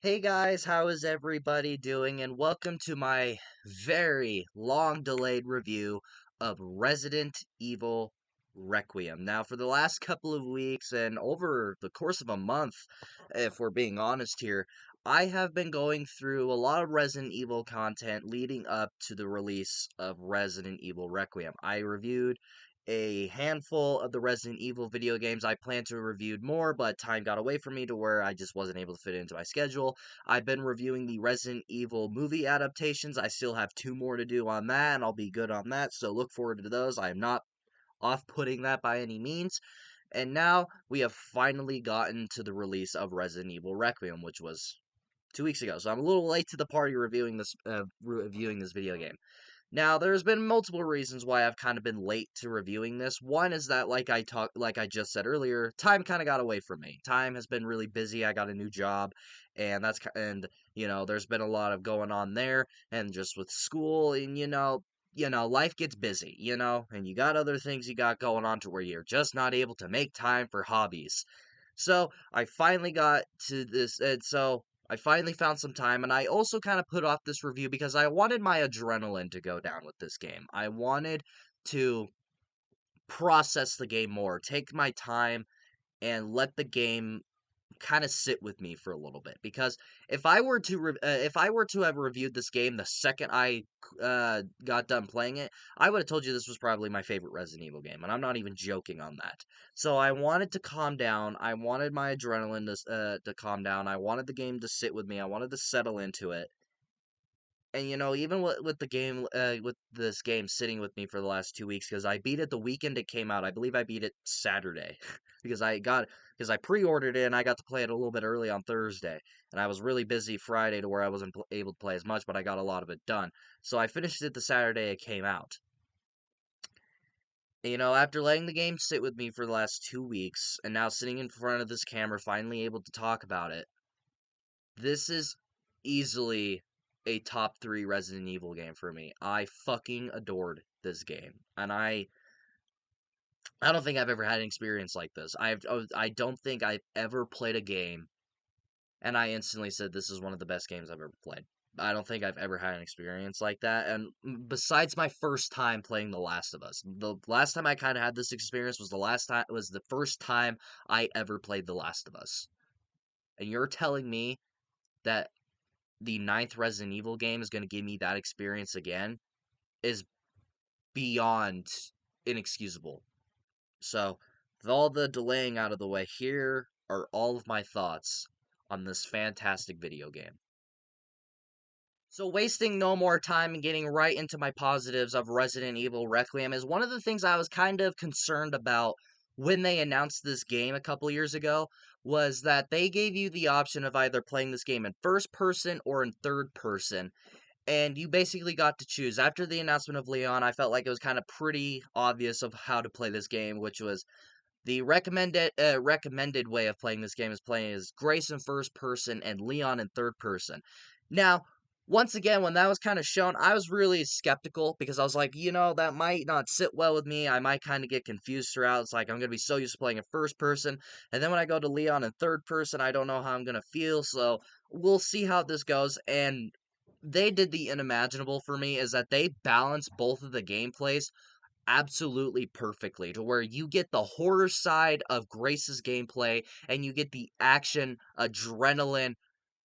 Hey guys, how is everybody doing? And welcome to my very long delayed review of Resident Evil Requiem. Now, for the last couple of weeks and over the course of a month, if we're being honest here, I have been going through a lot of Resident Evil content leading up to the release of Resident Evil Requiem. I reviewed a handful of the Resident Evil video games. I planned to review more, but time got away from me to where I just wasn't able to fit it into my schedule. I've been reviewing the Resident Evil movie adaptations. I still have two more to do on that, and I'll be good on that, so look forward to those. I am not off putting that by any means. And now we have finally gotten to the release of Resident Evil Requiem, which was 2 weeks ago. So I'm a little late to the party reviewing this video game. Now, there's been multiple reasons why I've kind of been late to reviewing this. One is that, like I just said earlier, time kind of got away from me. Time has been really busy. I got a new job, and there's been a lot of going on there, and just with school, and life gets busy, and you got other things you got going on to where you're just not able to make time for hobbies. So I finally got to this, and so I finally found some time, and I also kind of put off this review because I wanted my adrenaline to go down with this game. I wanted to process the game more, take my time, and let the game kind of sit with me for a little bit. Because if I were to have reviewed this game the second I got done playing it, I would have told you this was probably my favorite Resident Evil game, and I'm not even joking on that. So I wanted to calm down. I wanted my adrenaline to calm down. I wanted the game to sit with me. I wanted to settle into it. And even with the game, with this game sitting with me for the last 2 weeks, because I beat it the weekend it came out. I believe I beat it Saturday, because I pre-ordered it and I got to play it a little bit early on Thursday, and I was really busy Friday to where I wasn't able to play as much, but I got a lot of it done. So I finished it the Saturday it came out. After letting the game sit with me for the last 2 weeks, and now sitting in front of this camera, finally able to talk about it, this is easily a top 3 Resident Evil game for me. I fucking adored this game. And I don't think I've ever had an experience like this. I don't think I've ever played a game and I instantly said this is one of the best games I've ever played. I don't think I've ever had an experience like that. And besides my first time playing The Last of Us, the last time I kind of had this experience was the first time I ever played The Last of Us. And you're telling me that the ninth Resident Evil game is going to give me that experience again is beyond inexcusable. So, with all the delaying out of the way, here are all of my thoughts on this fantastic video game. So, wasting no more time and getting right into my positives of Resident Evil Requiem is one of the things I was kind of concerned about when they announced this game a couple years ago, was that they gave you the option of either playing this game in first person or in third person, and you basically got to choose. After the announcement of Leon, I felt like it was kind of pretty obvious of how to play this game, which was the recommended way of playing this game is playing as Grace in first person and Leon in third person. Now, once again, when that was kind of shown, I was really skeptical because I was like, that might not sit well with me. I might kind of get confused throughout. It's like I'm going to be so used to playing in first person. And then when I go to Leon in third person, I don't know how I'm going to feel. So we'll see how this goes. And they did the unimaginable for me, is that they balance both of the gameplays absolutely perfectly to where you get the horror side of Grace's gameplay and you get the action adrenaline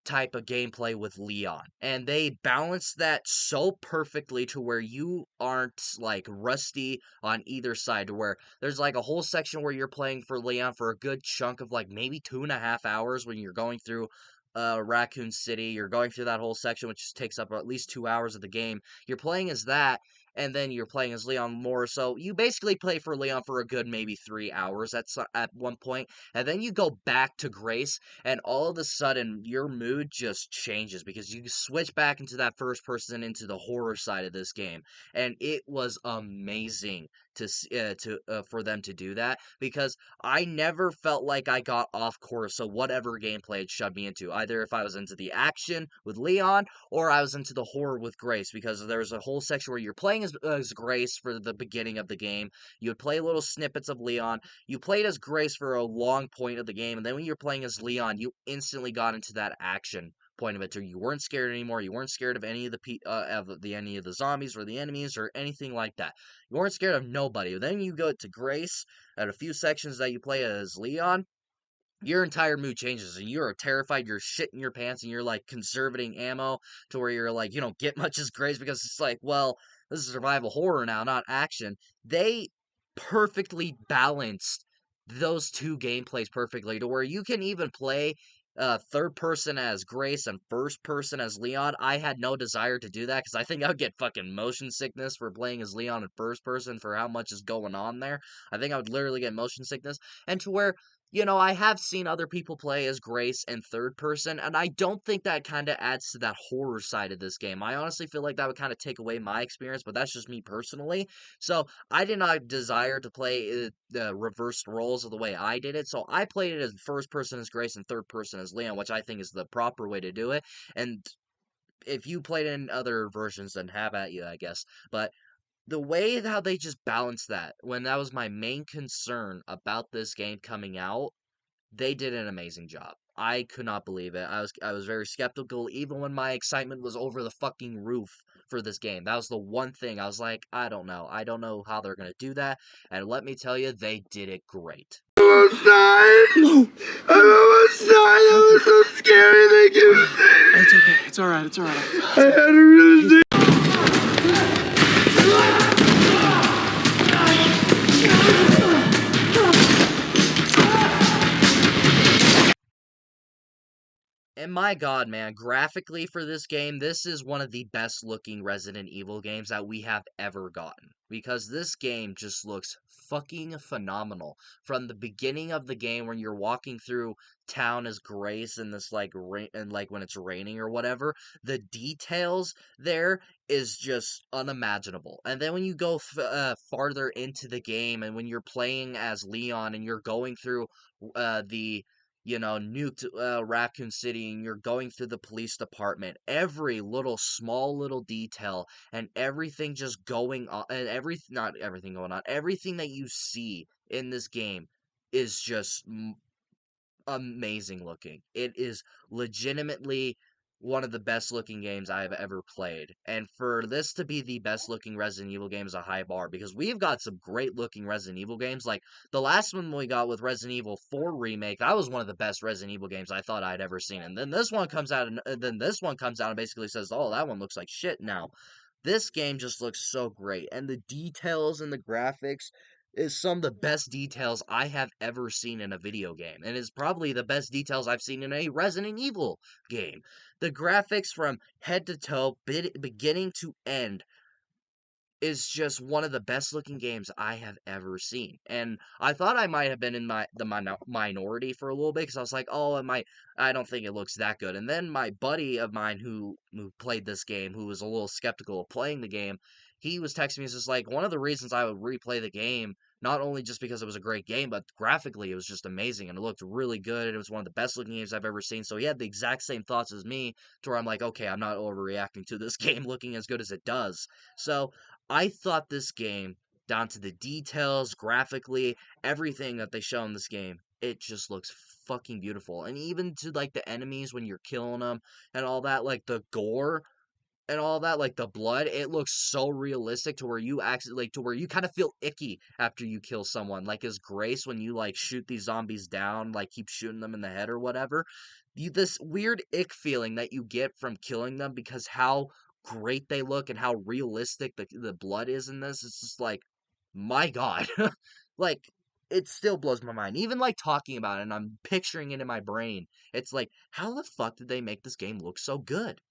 type of gameplay with Leon. And they balance that so perfectly to where you aren't like rusty on either side, to where there's like a whole section where you're playing for Leon for a good chunk of like maybe 2.5 hours when you're going through Raccoon City. You're going through that whole section, which takes up at least 2 hours of the game. You're playing as that, and then you're playing as Leon more. So you basically play for Leon for a good maybe 3 hours at one point, and then you go back to Grace, and all of a sudden your mood just changes because you switch back into that first person, into the horror side of this game, and it was amazing for them to do that, because I never felt like I got off course. So whatever gameplay it shoved me into, either if I was into the action with Leon or I was into the horror with Grace, because there's a whole section where you're playing as Grace for the beginning of the game. You would play little snippets of Leon. You played as Grace for a long point of the game, and then when you're playing as Leon, you instantly got into that action point of it too. You weren't scared anymore. You weren't scared of any of any of the zombies or the enemies or anything like that. You weren't scared of nobody. Then you go to Grace at a few sections that you play as Leon. Your entire mood changes and you're terrified, you're shitting your pants, and you're like conserving ammo to where you're like, you don't get much as Grace because it's like, well, this is survival horror now, not action. They perfectly balanced those two gameplays perfectly to where you can even play third person as Grace and first person as Leon. I had no desire to do that because I think I would get fucking motion sickness for playing as Leon in first person for how much is going on there. I think I would literally get motion sickness. And to where I have seen other people play as Grace in third person, and I don't think that kind of adds to that horror side of this game. I honestly feel like that would kind of take away my experience, but that's just me personally. So I did not desire to play the reversed roles of the way I did it. So I played it as first person as Grace and third person as Leon, which I think is the proper way to do it. And if you played in other versions, then have at you, I guess. But the way how they just balanced that, when that was my main concern about this game coming out, they did an amazing job. I could not believe it. I was very skeptical even when my excitement was over the fucking roof for this game. That was the one thing I was like, I don't know. I don't know how they're going to do that. And let me tell you, they did it great. I almost died. No. I almost died. That was so scary. Thank you. It's okay. It's all right. It's all right. I had to really see. And my god, man, graphically for this game, this is one of the best looking Resident Evil games that we have ever gotten. Because this game just looks fucking phenomenal. From the beginning of the game when you're walking through town as Grace and this like rain and like when it's raining or whatever, the details there is just unimaginable. And then when you go farther into the game and when you're playing as Leon and you're going through the nuked Raccoon City and you're going through the police department, every little small little detail and everything just going on, and not everything going on, everything that you see in this game is just amazing looking. It is legitimately one of the best looking games I have ever played. And for this to be the best looking Resident Evil game is a high bar because we've got some great looking Resident Evil games. Like the last one we got with Resident Evil 4 Remake, that was one of the best Resident Evil games I thought I'd ever seen. And then this one comes out and basically says, "Oh, that one looks like shit now." This game just looks so great, and the details and the graphics is some of the best details I have ever seen in a video game, and is probably the best details I've seen in a Resident Evil game. The graphics from head to toe, beginning to end, is just one of the best looking games I have ever seen. And I thought I might have been in the minority for a little bit because I was like, oh, I don't think it looks that good. And then my buddy of mine who played this game, who was a little skeptical of playing the game, he was texting me, he's just like, one of the reasons I would replay the game, not only just because it was a great game, but graphically it was just amazing and it looked really good. And it was one of the best looking games I've ever seen. So he had the exact same thoughts as me, to where I'm like, okay, I'm not overreacting to this game looking as good as it does. So I thought this game, down to the details, graphically, everything that they show in this game, it just looks fucking beautiful. And even to like the enemies when you're killing them and all that, like the gore and all that, like the blood, it looks so realistic to where you actually like to where you kind of feel icky after you kill someone. Like as Grace when you like shoot these zombies down, like keep shooting them in the head or whatever. This weird ick feeling that you get from killing them because how great they look and how realistic the blood is in this. It's just like, my God. Like it still blows my mind. Even like talking about it and I'm picturing it in my brain. It's like, how the fuck did they make this game look so good?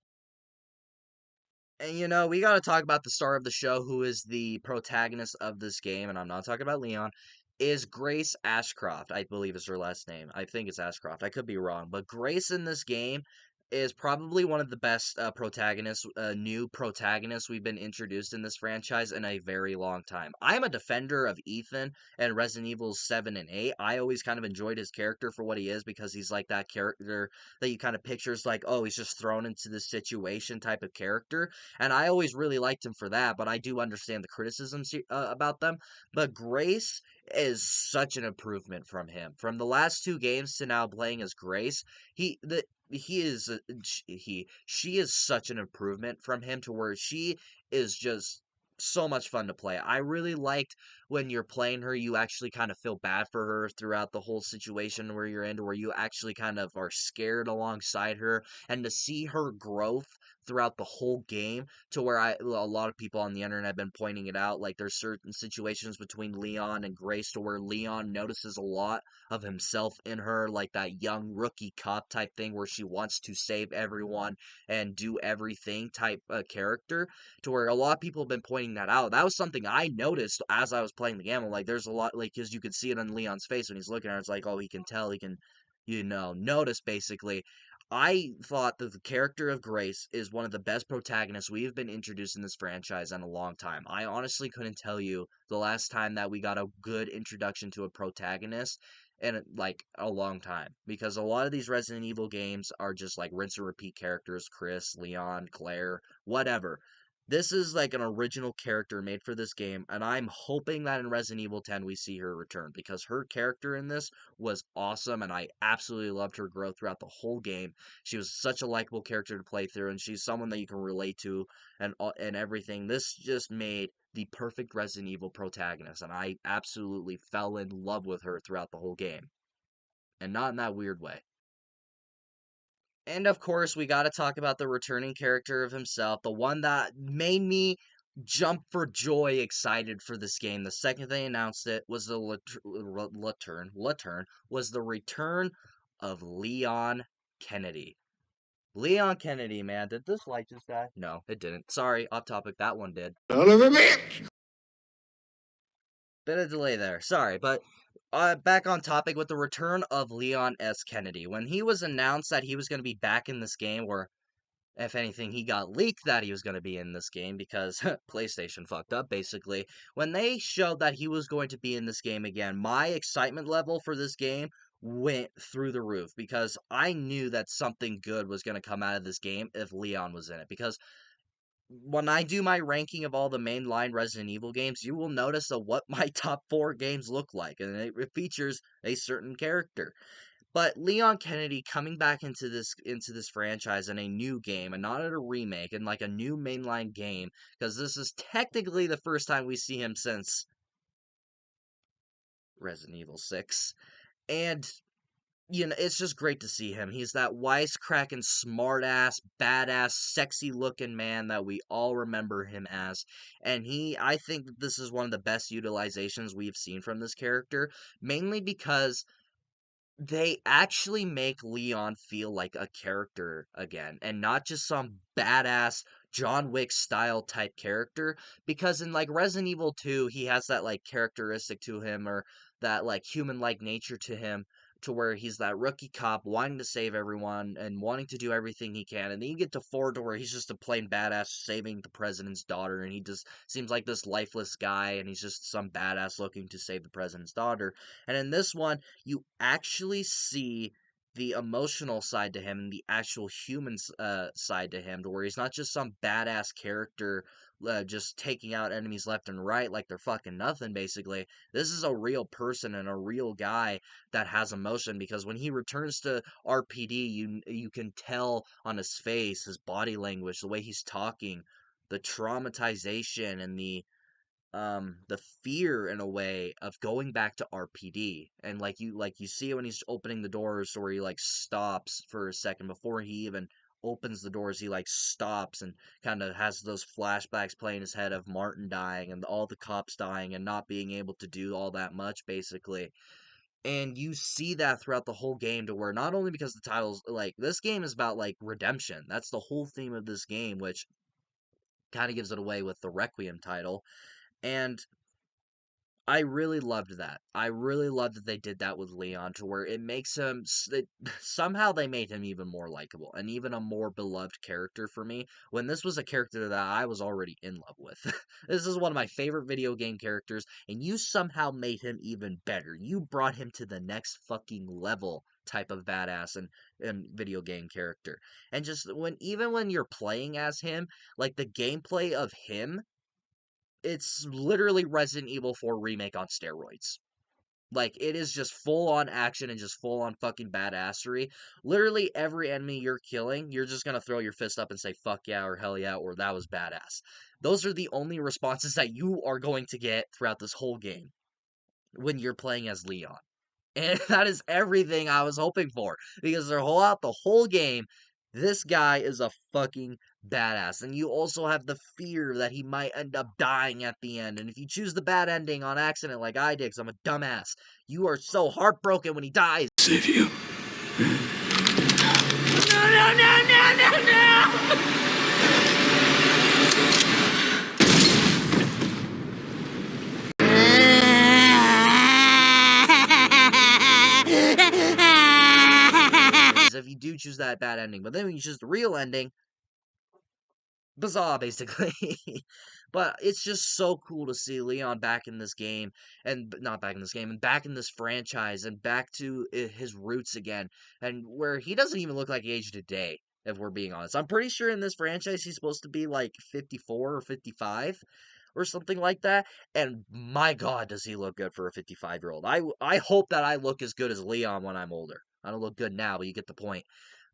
And we gotta talk about the star of the show, who is the protagonist of this game, and I'm not talking about Leon, is Grace Ashcroft, I believe is her last name. I think it's Ashcroft. I could be wrong. But Grace in this game is probably one of the best new protagonists we've been introduced in this franchise in a very long time. I'm a defender of Ethan and Resident Evil 7 and 8. I always kind of enjoyed his character for what he is because he's like that character that you kind of pictures like, oh, he's just thrown into this situation type of character. And I always really liked him for that, but I do understand the criticisms about them. But Grace is such an improvement from him. From the last two games to now playing as Grace, he is she is such an improvement from him to where she is just so much fun to play. I really liked when you're playing her, you actually kind of feel bad for her throughout the whole situation where you're in, where you actually kind of are scared alongside her, and to see her growth throughout the whole game to where a lot of people on the internet have been pointing it out. Like there's certain situations between Leon and Grace to where Leon notices a lot of himself in her, like that young rookie cop type thing where she wants to save everyone and do everything type character. To where a lot of people have been pointing that out. That was something I noticed as I was playing the game. I'm like, there's a lot, like, because you could see it on Leon's face when he's looking at her. It's like, oh, he can tell, he can, notice basically. I thought that the character of Grace is one of the best protagonists we have been introduced in this franchise in a long time. I honestly couldn't tell you the last time that we got a good introduction to a protagonist in like a long time, because a lot of these Resident Evil games are just like rinse and repeat characters: Chris, Leon, Claire, whatever. This is like an original character made for this game, and I'm hoping that in Resident Evil 10 we see her return, because her character in this was awesome and I absolutely loved her growth throughout the whole game. She was such a likable character to play through, and she's someone that you can relate to and everything. This just made the perfect Resident Evil protagonist, and I absolutely fell in love with her throughout the whole game, and not in that weird way. And of course, we got to talk about the returning character of himself, the one that made me jump for joy, excited for this game. The second they announced it was the return of Leon Kennedy. Leon Kennedy, man, did this light just die? No, it didn't. Sorry, off topic. That one did. Son of a bitch! Bit of delay there. Sorry, but back on topic with the return of Leon S. Kennedy. When he was announced that he was going to be back in this game, or if anything, he got leaked that he was going to be in this game because PlayStation fucked up, basically. When they showed that he was going to be in this game again, my excitement level for this game went through the roof, because I knew that something good was going to come out of this game if Leon was in it. Because when I do my ranking of all the mainline Resident Evil games, you will notice what my top 4 games look like, and it features a certain character. But Leon Kennedy coming back into this franchise in a new game, and not in a remake, and like a new mainline game, because this is technically the first time we see him since Resident Evil 6. And it's just great to see him. He's that wisecracking, smartass, badass, sexy looking man that we all remember him as. And I think that this is one of the best utilizations we've seen from this character, mainly because they actually make Leon feel like a character again, and not just some badass John Wick style type character. Because in like Resident Evil 2, he has that like characteristic to him, or that like human like nature to him, to where he's that rookie cop wanting to save everyone and wanting to do everything he can. And then you get to 4, to where he's just a plain badass saving the president's daughter, and he just seems like this lifeless guy, and he's just some badass looking to save the president's daughter. And in this one, you actually see the emotional side to him and the actual human side to him, to where he's not just some badass character just taking out enemies left and right like they're fucking nothing, basically. This is a real person and a real guy that has emotion, because when he returns to RPD, you can tell on his face, his body language, the way he's talking, the traumatization and the fear in a way of going back to RPD. And like you see it when he's opening the doors, where he like stops for a second before he even opens the doors. He like stops and kind of has those flashbacks play in his head of Martin dying and all the cops dying and not being able to do all that much, basically. And you see that throughout the whole game, to where not only because the title's like, this game is about like redemption, that's the whole theme of this game, which kind of gives it away with the Requiem title. And I really loved that. I really loved that they did that with Leon, to where it makes him somehow they made him even more likable and even a more beloved character for me, when this was a character that I was already in love with. This is one of my favorite video game characters, and you somehow made him even better. You brought him to the next fucking level type of badass and video game character. And just even when you're playing as him, like the gameplay of him, it's literally Resident Evil 4 remake on steroids. Like, it is just full-on action and just full-on fucking badassery. Literally, every enemy you're killing, you're just gonna throw your fist up and say, fuck yeah, or hell yeah, or that was badass. Those are the only responses that you are going to get throughout this whole game when you're playing as Leon. And that is everything I was hoping for. Because throughout the whole game, this guy is a fucking badass. And you also have the fear that he might end up dying at the end. And if you choose the bad ending on accident like I did, because I'm a dumbass, you are so heartbroken when he dies. Save you. If you do choose that bad ending. But then when you choose the real ending, bizarre, basically. But it's just so cool to see Leon back in this game, and not back in this game, and back in this franchise, and back to his roots again, and where he doesn't even look like he aged a day, if we're being honest. I'm pretty sure in this franchise he's supposed to be like 54 or 55 or something like that, and my god, does he look good for a 55-year-old. I hope that I look as good as Leon when I'm older. I don't look good now, but you get the point.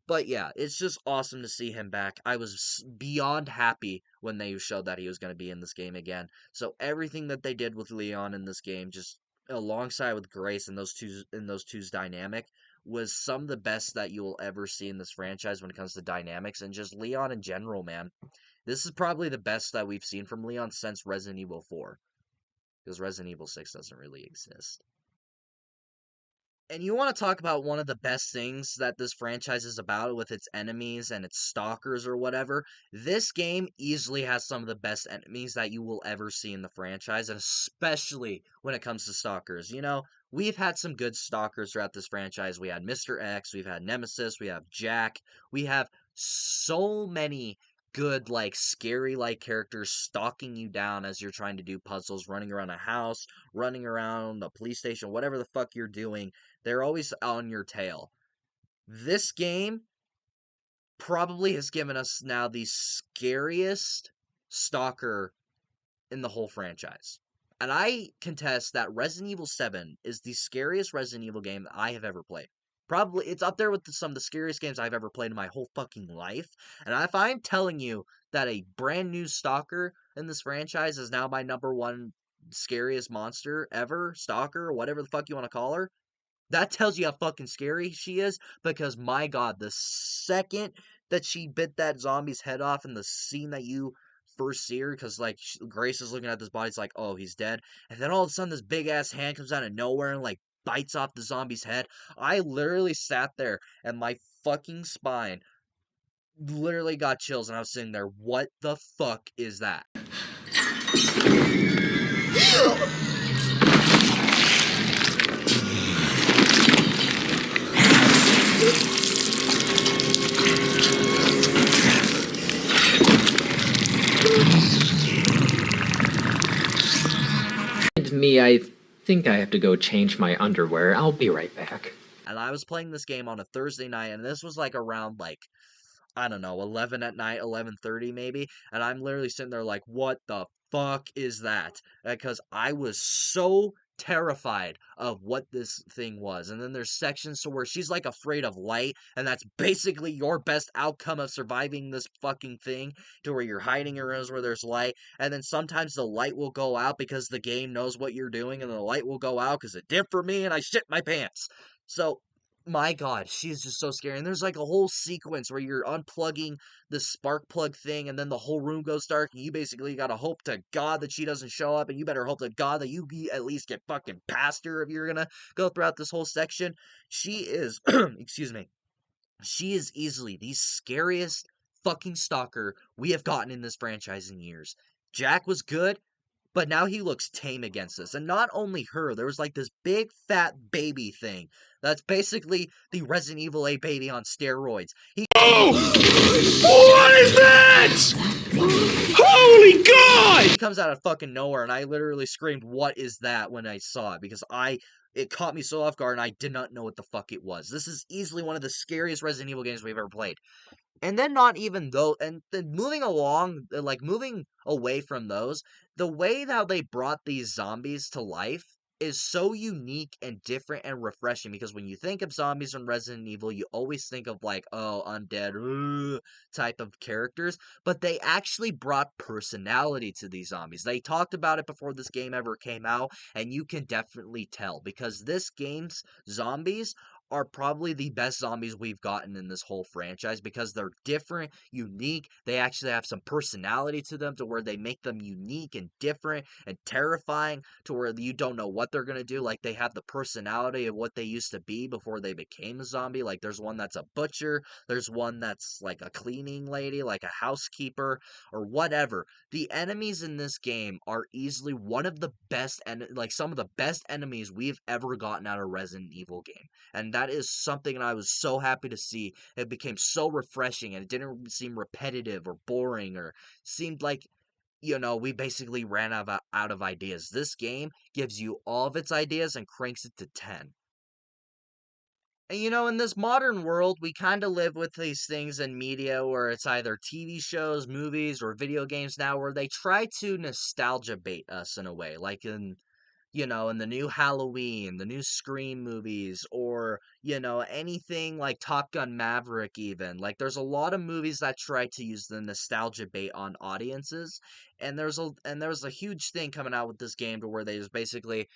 But yeah, it's just awesome to see him back. I was beyond happy when they showed that he was going to be in this game again. So everything that they did with Leon in this game, just alongside with Grace and those two's dynamic, was some of the best that you will ever see in this franchise when it comes to dynamics and just Leon in general, man. This is probably the best that we've seen from Leon since Resident Evil 4, because Resident Evil 6 doesn't really exist. And you want to talk about one of the best things that this franchise is about with its enemies and its stalkers or whatever. This game easily has some of the best enemies that you will ever see in the franchise, and especially when it comes to stalkers. You know, we've had some good stalkers throughout this franchise. We had Mr. X, we've had Nemesis, we have Jack, we have so many good, like, scary, like, characters stalking you down as you're trying to do puzzles, running around a house, running around a police station, whatever the fuck you're doing. They're always on your tail. This game probably has given us now the scariest stalker in the whole franchise. And I contest that Resident Evil 7 is the scariest Resident Evil game I have ever played. Probably, it's up there with some of the scariest games I've ever played in my whole fucking life. And if I'm telling you that a brand new stalker in this franchise is now my number one scariest monster ever, stalker, whatever the fuck you want to call her, that tells you how fucking scary she is, because my god, the second that she bit that zombie's head off in the scene that you first see her, because, like, Grace is looking at this body, it's like, oh, he's dead. And then all of a sudden, this big-ass hand comes out of nowhere and, like, bites off the zombie's head. I literally sat there, and my fucking spine literally got chills, and I was sitting there, what the fuck is that? Me, I think I have to go change my underwear. I'll be right back. And I was playing this game on a Thursday night, and this was like around, like, I don't know, 11 at night, 11:30 maybe, and I'm literally sitting there like, what the fuck is that? Because I was so terrified of what this thing was. And then there's sections to where she's like afraid of light, and that's basically your best outcome of surviving this fucking thing, to where you're hiding in rooms where there's light, and then sometimes the light will go out because the game knows what you're doing, and the light will go out because it did for me, and I shit my pants. So my god, she's just so scary. And there's like a whole sequence where you're unplugging the spark plug thing, and then the whole room goes dark, and you basically gotta hope to god that she doesn't show up, and you better hope to god that you at least get fucking past her if you're gonna go throughout this whole section. She is excuse me, she is easily the scariest fucking stalker we have gotten in this franchise in years. Jack was good, but now he looks tame against us. And not only her, there was like this big fat baby thing that's basically the Resident Evil 8 baby on steroids. Oh! What is that? Holy God! He comes out of fucking nowhere, and I literally screamed, what is that, when I saw it, because it caught me so off guard, and I did not know what the fuck it was. This is easily one of the scariest Resident Evil games we've ever played. And then not even though, and then moving along, like moving away from those, the way that they brought these zombies to life is so unique and different and refreshing, because when you think of zombies in Resident Evil, you always think of like, oh, undead type of characters, but they actually brought personality to these zombies. They talked about it before this game ever came out, and you can definitely tell, because this game's zombies are probably the best zombies we've gotten in this whole franchise, because they're different, unique. They actually have some personality to them to where they make them unique and different and terrifying, to where you don't know what they're going to do. Like, they have the personality of what they used to be before they became a zombie. Like, there's one that's a butcher, there's one that's like a cleaning lady, like a housekeeper, or whatever. The enemies in this game are easily one of the best, and like some of the best enemies we've ever gotten out of Resident Evil game. And that is something I was so happy to see. It became so refreshing, and it didn't seem repetitive or boring, or seemed like, we basically ran out of ideas. This game gives you all of its ideas and cranks it to 10. And in this modern world, we kind of live with these things in media where it's either TV shows, movies, or video games now, where they try to nostalgia bait us in a way. Like in the new Halloween, the new Scream movies, or, anything like Top Gun Maverick even. Like, there's a lot of movies that try to use the nostalgia bait on audiences, and there's a huge thing coming out with this game to where they just basically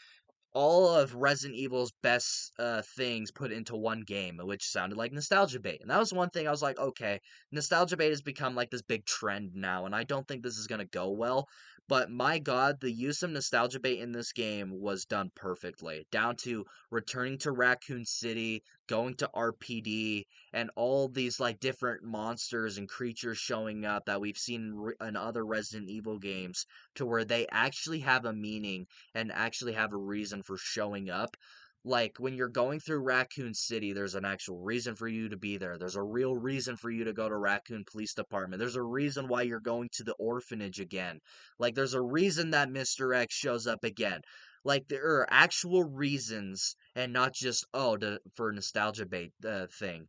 all of Resident Evil's best things put into one game, which sounded like nostalgia bait. And that was one thing I was like, okay, nostalgia bait has become like this big trend now, and I don't think this is going to go well. But my god, the use of nostalgia bait in this game was done perfectly. Down to returning to Raccoon City, going to RPD, and all these like different monsters and creatures showing up that we've seen in other Resident Evil games, to where they actually have a meaning and actually have a reason for showing up. Like, when you're going through Raccoon City, there's an actual reason for you to be there. There's a real reason for you to go to Raccoon Police Department. There's a reason why you're going to the orphanage again. Like, there's a reason that Mr. X shows up again. Like, there are actual reasons, and not just, for nostalgia bait thing.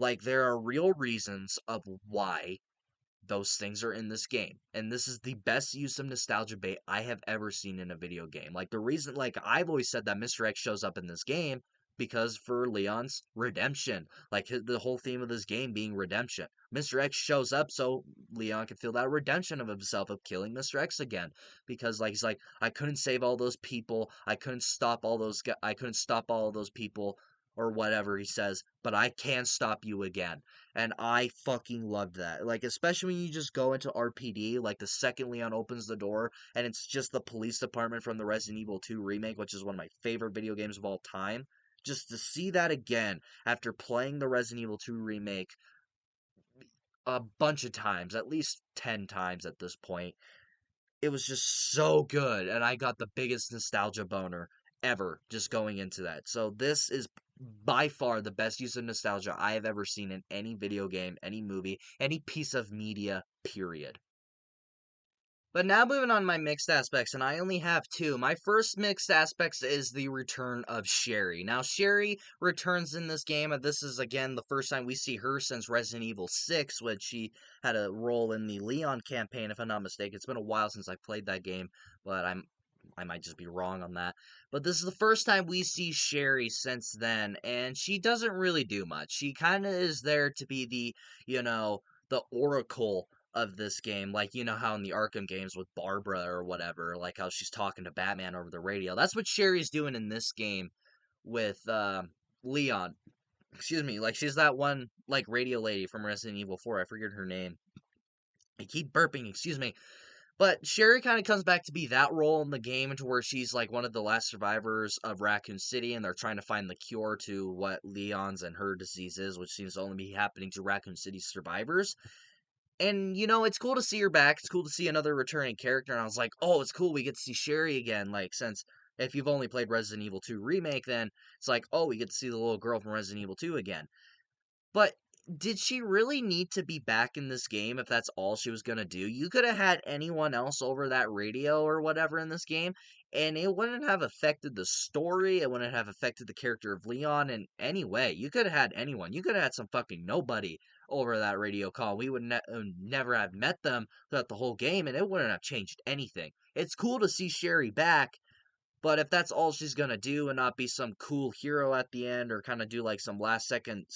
Like, there are real reasons of why those things are in this game. And this is the best use of nostalgia bait I have ever seen in a video game. Like, the reason, like, I've always said that Mr. X shows up in this game because for Leon's redemption. Like, the whole theme of this game being redemption. Mr. X shows up so Leon can feel that redemption of himself of killing Mr. X again. Because, like, he's like, I couldn't save all those people. I couldn't stop all those I couldn't stop all those people, or whatever he says, but I can stop you again. And I fucking loved that. Like, especially when you just go into RPD, like the second Leon opens the door and it's just the police department from the Resident Evil 2 remake, which is one of my favorite video games of all time. Just to see that again after playing the Resident Evil 2 remake a bunch of times, at least 10 times at this point, it was just so good, and I got the biggest nostalgia boner ever just going into that. So this is by far the best use of nostalgia I have ever seen in any video game, any movie, any piece of media, period. But now moving on to my mixed aspects, and I only have two. My first mixed aspects is the return of Sherry. Now, Sherry returns in this game, and this is, again, the first time we see her since Resident Evil 6, when she had a role in the Leon campaign, if I'm not mistaken. It's been a while since I played that game, but I might just be wrong on that. But this is the first time we see Sherry since then, and she doesn't really do much. She kind of is there to be the oracle of this game. Like, how in the Arkham games with Barbara or whatever, like how she's talking to Batman over the radio. That's what Sherry's doing in this game with Leon. Excuse me, like, she's that one, like, radio lady from Resident Evil 4. I forget her name. I keep burping, excuse me. But Sherry kind of comes back to be that role in the game, to where she's like one of the last survivors of Raccoon City, and they're trying to find the cure to what Leon's and her disease is, which seems to only be happening to Raccoon City survivors. And, it's cool to see her back. It's cool to see another returning character. And I was like, oh, it's cool. We get to see Sherry again. Like, since if you've only played Resident Evil 2 Remake, then it's like, oh, we get to see the little girl from Resident Evil 2 again. But did she really need to be back in this game if that's all she was going to do? You could have had anyone else over that radio or whatever in this game, and it wouldn't have affected the story. It wouldn't have affected the character of Leon in any way. You could have had anyone. You could have had some fucking nobody over that radio call. We would never have met them throughout the whole game, and it wouldn't have changed anything. It's cool to see Sherry back, But if that's all she's gonna do and not be some cool hero at the end or kind of do like some last second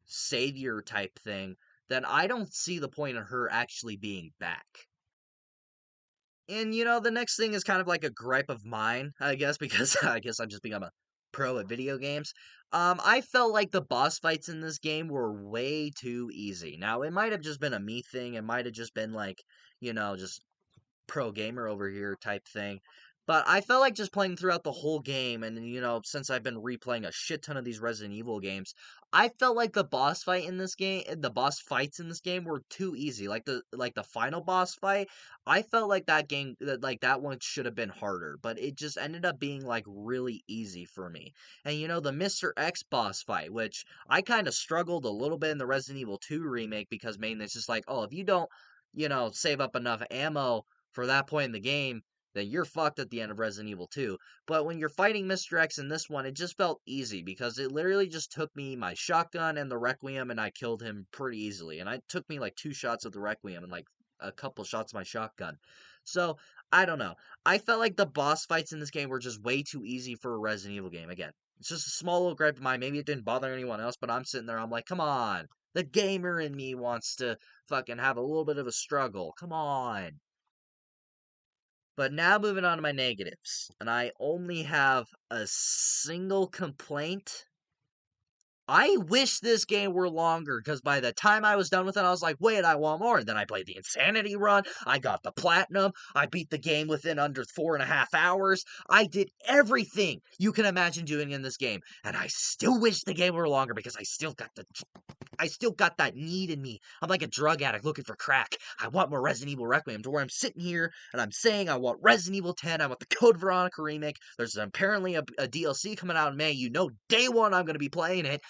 savior type thing, then I don't see the point of her actually being back. And the next thing is kind of like a gripe of mine, I guess, because I guess I've just become a pro at video games. I felt like the boss fights in this game were way too easy. Now, it might have just been a me thing. It might have just been like, just pro gamer over here type thing. But I felt like just playing throughout the whole game, and since I've been replaying a shit ton of these Resident Evil games, I felt like the boss fights in this game were too easy. Like the final boss fight, I felt like that one should have been harder, but it just ended up being like really easy for me. And the Mr. X boss fight, which I kind of struggled a little bit in the Resident Evil 2 remake because mainly it's just like, oh, if you don't, save up enough ammo for that point in the game, then you're fucked at the end of Resident Evil 2. But when you're fighting Mr. X in this one, it just felt easy because it literally just took me my shotgun and the Requiem and I killed him pretty easily. And it took me like 2 shots of the Requiem and like a couple shots of my shotgun. So, I don't know. I felt like the boss fights in this game were just way too easy for a Resident Evil game. Again, it's just a small little gripe of mine. Maybe it didn't bother anyone else, but I'm sitting there, I'm like, come on. The gamer in me wants to fucking have a little bit of a struggle. Come on. But now moving on to my negatives, and I only have a single complaint. I wish this game were longer, because by the time I was done with it, I was like, wait, I want more. And then I played the Insanity run, I got the Platinum, I beat the game within under 4.5 hours. I did everything you can imagine doing in this game, and I still wish the game were longer, because I still got that need in me. I'm like a drug addict looking for crack. I want more Resident Evil Requiem, to where I'm sitting here and I'm saying I want Resident Evil 10, I want the Code Veronica remake. There's apparently a DLC coming out in May. Day one I'm going to be playing it.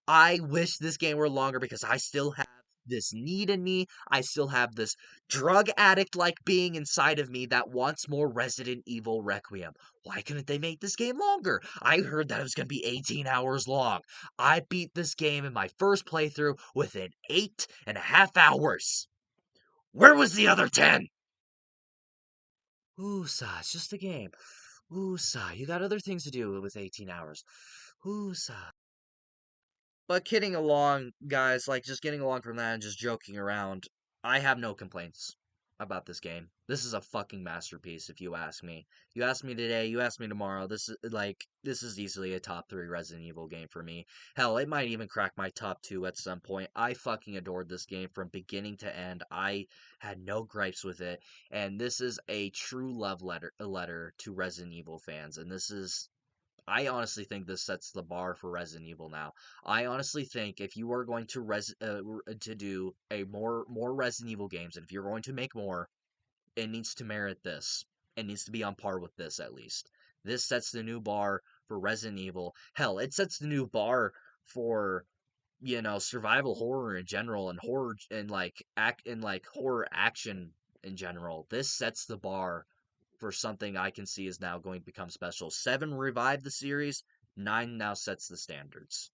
I wish this game were longer because I still have this need in me. I still have this drug addict like being inside of me that wants more Resident Evil Requiem. Why couldn't they make this game longer? I heard that it was going to be 18 hours long. I beat this game in my first playthrough within 8.5 hours. Where was the other 10? Woosah, it's just a game. Woosah, you got other things to do with 18 hours. Woosah. But kidding along, guys, like just getting along from that and just joking around, I have no complaints about this game. This is a fucking masterpiece, if you ask me. You ask me today, you ask me tomorrow. This is easily a top 3 Resident Evil game for me. Hell, it might even crack my top 2 at some point. I fucking adored this game from beginning to end. I had no gripes with it, and this is a true love letter to Resident Evil fans. And I honestly think this sets the bar for Resident Evil now. I honestly think if you are going to do a more Resident Evil games, and if you're going to make more, it needs to merit this. It needs to be on par with this at least. This sets the new bar for Resident Evil. Hell, it sets the new bar for survival horror in general and horror and horror action in general. This sets the bar for something I can see is now going to become special. 7 revived the series, 9 now sets the standards.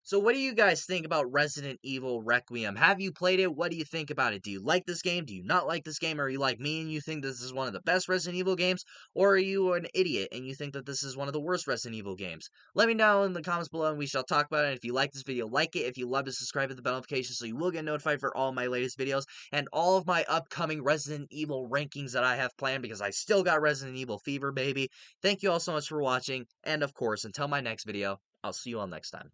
So what do you guys think about Resident Evil Requiem? Have you played it? What do you think about it? Do you like this game? Do you not like this game? Are you like me and you think this is one of the best Resident Evil games? Or are you an idiot and you think that this is one of the worst Resident Evil games? Let me know in the comments below and we shall talk about it. If you like this video, like it. If you love it, subscribe to the bell notification so you will get notified for all my latest videos and all of my upcoming Resident Evil rankings that I have planned, because I still got Resident Evil fever, baby. Thank you all so much for watching, and of course, until my next video, I'll see you all next time.